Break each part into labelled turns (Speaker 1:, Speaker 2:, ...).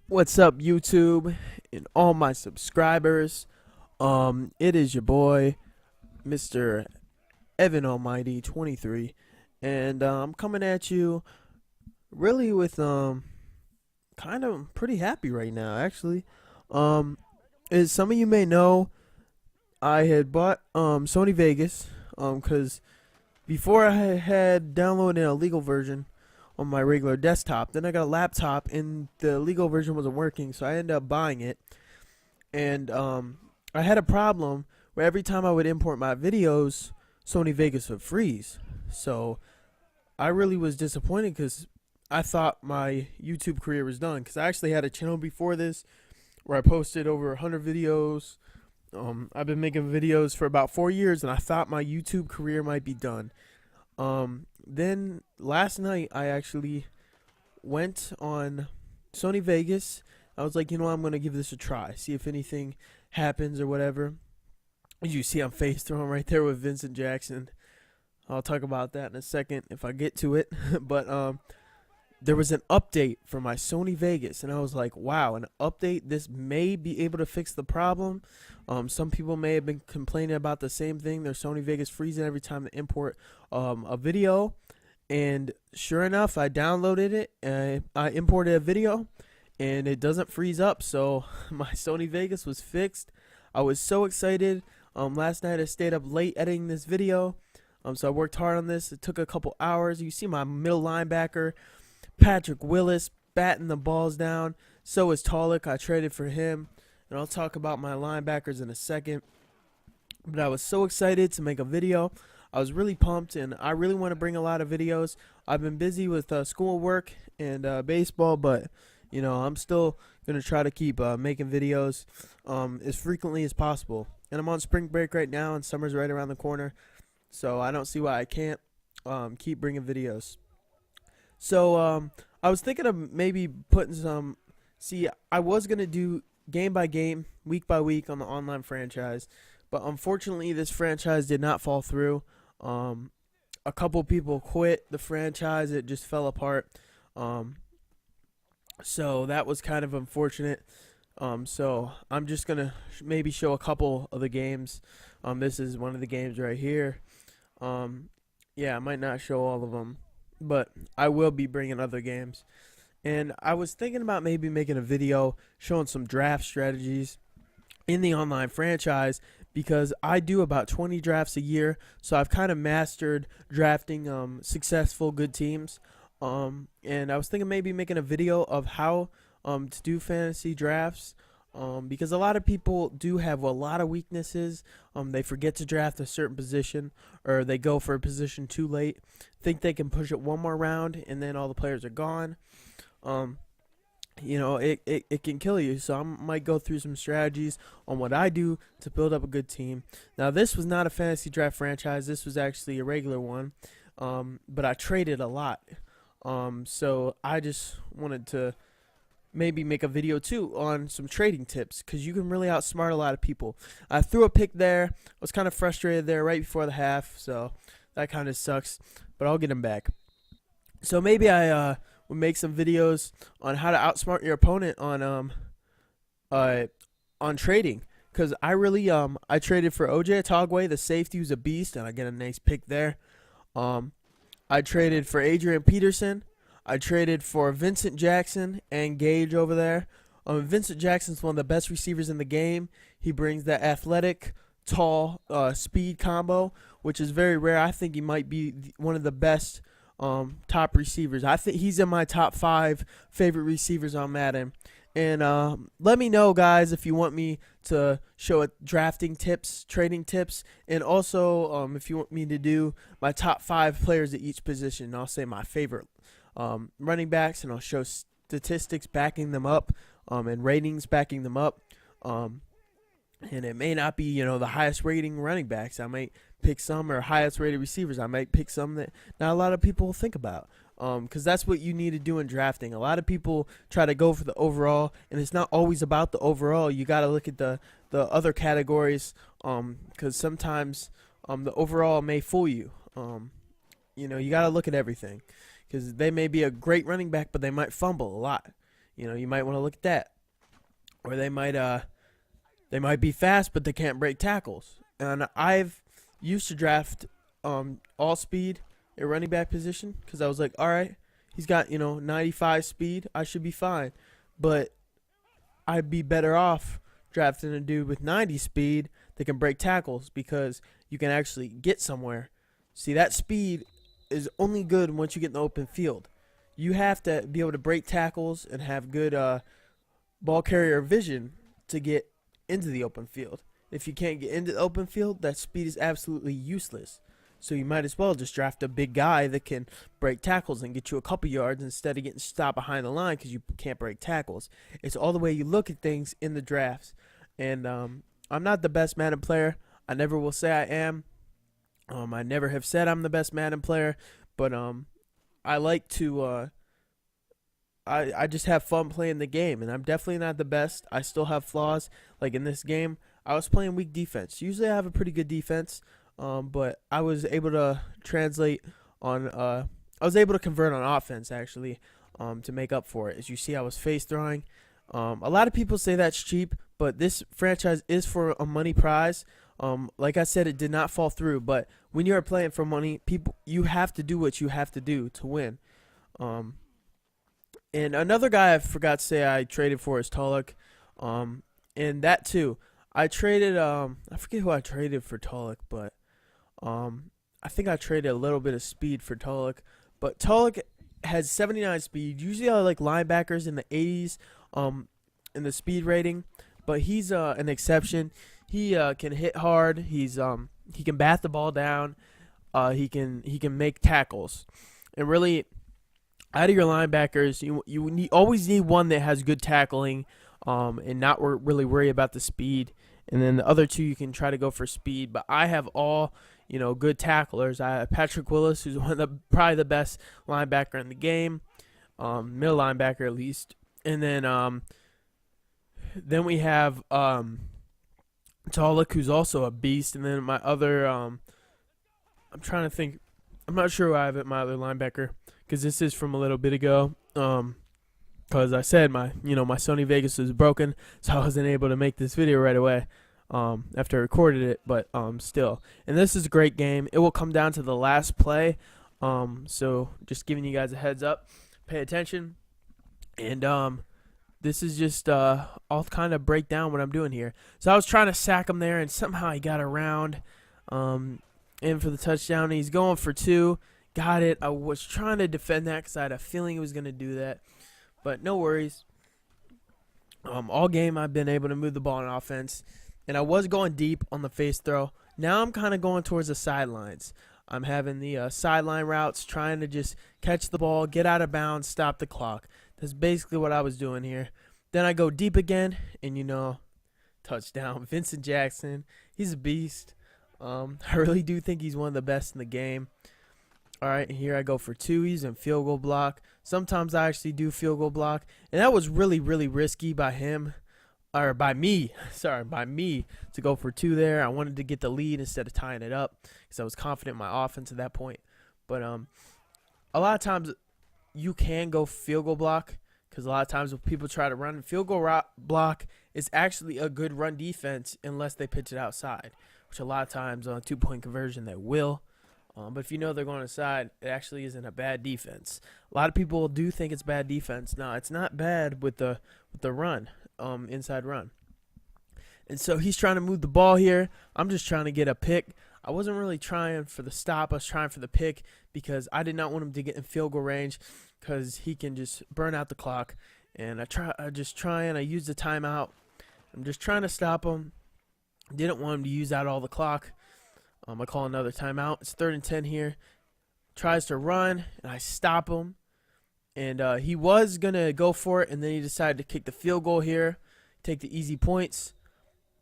Speaker 1: What's up, YouTube and all my subscribers? It is your boy, Mr. Evan Almighty 23, and I'm coming at you really with kind of pretty happy right now, actually. Um, as some of you may know, I had bought Sony Vegas because before I had downloaded an illegal version on my regular desktop. Then I got a laptop and the legal version wasn't working, so I ended up buying it. And I had a problem where every time I would import my videos, Sony Vegas would freeze. So I really was disappointed because I thought my YouTube career was done. Because I actually had a channel before this where I posted over 100 videos. I've been making videos for about 4 years, and I thought my YouTube career might be done. Then last night I actually went on Sony Vegas. I was like, I'm gonna give this a try, see if anything happens or whatever. As you see, I'm face throwing right there with Vincent Jackson. I'll talk about that in a second if I get to it. But there was an update for my Sony Vegas, and I was like, wow, an update. This may be able to fix the problem. Some people may have been complaining about the same thing. Their Sony Vegas freezing every time they import a video. And sure enough, I downloaded it and I imported a video and it doesn't freeze up. So my Sony Vegas was fixed. I was so excited. Last night I stayed up late editing this video. So I worked hard on this. It took a couple hours. You see my middle linebacker, Patrick Willis, batting the balls down. So is Tolick. I traded for him. And I'll talk about my linebackers in a second. But I was so excited to make a video. I was really pumped, and I really want to bring a lot of videos. I've been busy with school work and baseball, but I'm still gonna try to keep making videos as frequently as possible. And I'm on spring break right now, and summer's right around the corner, so I don't see why I can't keep bringing videos. So I was thinking of maybe putting some. See, I was gonna do game by game, week by week on the online franchise, but unfortunately, this franchise did not fall through. A couple people quit the franchise. It just fell apart. So that was kind of unfortunate. So I'm just going to maybe show a couple of the games. This is one of the games right here. Yeah, I might not show all of them, but I will be bringing other games. And I was thinking about maybe making a video showing some draft strategies in the online franchise because I do about 20 drafts a year, so I've kind of mastered drafting successful good teams. And I was thinking maybe making a video of how to do fantasy drafts because a lot of people do have a lot of weaknesses. They forget to draft a certain position or they go for a position too late, think they can push it one more round and then all the players are gone. It can kill you. So I might go through some strategies on what I do to build up a good team. Now, this was not a fantasy draft franchise. This was actually a regular one, but I traded a lot. So I just wanted to maybe make a video too on some trading tips because you can really outsmart a lot of people. I threw a pick there. I was kind of frustrated there right before the half, so that kind of sucks, but I'll get him back. So maybe I would make some videos on how to outsmart your opponent on trading. Cause I really I traded for OJ Atogwe, the safety who's a beast, and I get a nice pick there. I traded for Adrian Peterson. I traded for Vincent Jackson and Gage over there. Vincent Jackson's one of the best receivers in the game. He brings that athletic, tall, speed combo, which is very rare. I think he might be one of the best top receivers. I think he's in my top 5 favorite receivers on Madden. And let me know, guys, if you want me to show drafting tips, trading tips, and also if you want me to do my top 5 players at each position. I'll say my favorite running backs, and I'll show statistics backing them up and ratings backing them up. And it may not be, the highest rating running backs. I might pick some or highest rated receivers. I might pick some that not a lot of people think about. Because that's what you need to do in drafting. A lot of people try to go for the overall, and it's not always about the overall. You got to look at the other categories because sometimes the overall may fool you. You got to look at everything because they may be a great running back, but they might fumble a lot. You might want to look at that. Or they might be fast, but they can't break tackles. And I've used to draft all speed at running back position because I was like, all right, he's got 95 speed, I should be fine. But I'd be better off drafting a dude with 90 speed that can break tackles because you can actually get somewhere. See, that speed is only good once you get in the open field. You have to be able to break tackles and have good ball carrier vision to get into the open field. If you can't get into the open field, that speed is absolutely useless. So you might as well just draft a big guy that can break tackles and get you a couple yards instead of getting stopped behind the line because you can't break tackles. It's all the way you look at things in the drafts. And I'm not the best Madden player. I never will say I am. I never have said I'm the best Madden player. But I like to I just have fun playing the game, and I'm definitely not the best. I still have flaws. Like in this game, I was playing weak defense. Usually I have a pretty good defense, but I was able to translate on I was able to convert on offense actually to make up for it. As you see, I was face throwing. A lot of people say that's cheap, but this franchise is for a money prize. Like I said, it did not fall through, but when you're playing for money, you have to do what you have to do to win. And another guy I forgot to say I traded for is Tulloch. And that too. I traded I forget who I traded for Tulloch, but I think I traded a little bit of speed for Tulloch. But Tulloch has 79 speed. Usually I like linebackers in the 80s in the speed rating, but he's an exception. He can hit hard. He can bat the ball down. He can make tackles. And really, out of your linebackers, you always need one that has good tackling and not really worry about the speed. And then the other two you can try to go for speed. But I have all good tacklers. I have Patrick Willis, who's probably the best linebacker in the game, middle linebacker at least. And then we have Tulloch, who's also a beast. And then my other I'm trying to think. I'm not sure who I have at my other linebacker, because this is from a little bit ago. Because I said my Sony Vegas was broken, so I wasn't able to make this video right away after I recorded it. But still, and this is a great game. It will come down to the last play. So just giving you guys a heads up, pay attention, and this is just I'll kind of break down what I'm doing here. So I was trying to sack him there, and somehow he got around in for the touchdown. He's going for 2. Got it. I was trying to defend that because I had a feeling he was going to do that. But no worries. All game I've been able to move the ball on offense. And I was going deep on the face throw. Now I'm kind of going towards the sidelines. I'm having the sideline routes, trying to just catch the ball, get out of bounds, stop the clock. That's basically what I was doing here. Then I go deep again, and touchdown. Vincent Jackson, he's a beast. I really do think he's one of the best in the game. All right, and here I go for 2. He's in field goal block. Sometimes I actually do field goal block, and that was really, really risky by me to go for 2 there. I wanted to get the lead instead of tying it up because I was confident in my offense at that point. But a lot of times you can go field goal block because a lot of times when people try to run, field goal block is actually a good run defense unless they pitch it outside, which a lot of times on a 2-point conversion they will. But if they're going inside, it actually isn't a bad defense. A lot of people do think it's bad defense. No, it's not bad with the run, inside run. And so he's trying to move the ball here. I'm just trying to get a pick. I wasn't really trying for the stop. I was trying for the pick because I did not want him to get in field goal range because he can just burn out the clock. And I use the timeout. I'm just trying to stop him. Didn't want him to use out all the clock. I call another timeout. It's 3rd and 10 here. Tries to run, and I stop him. And he was going to go for it, and then he decided to kick the field goal here, take the easy points.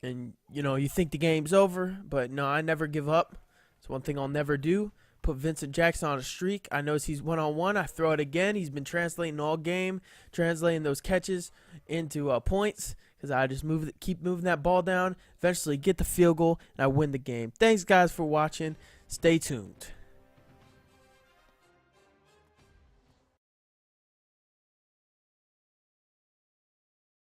Speaker 1: And, you think the game's over, but no, I never give up. It's one thing I'll never do. Put Vincent Jackson on a streak. I notice he's one-on-one. I throw it again. He's been translating all game, translating those catches into points. Because I just keep moving that ball down, eventually get the field goal, and I win the game. Thanks, guys, for watching. Stay tuned.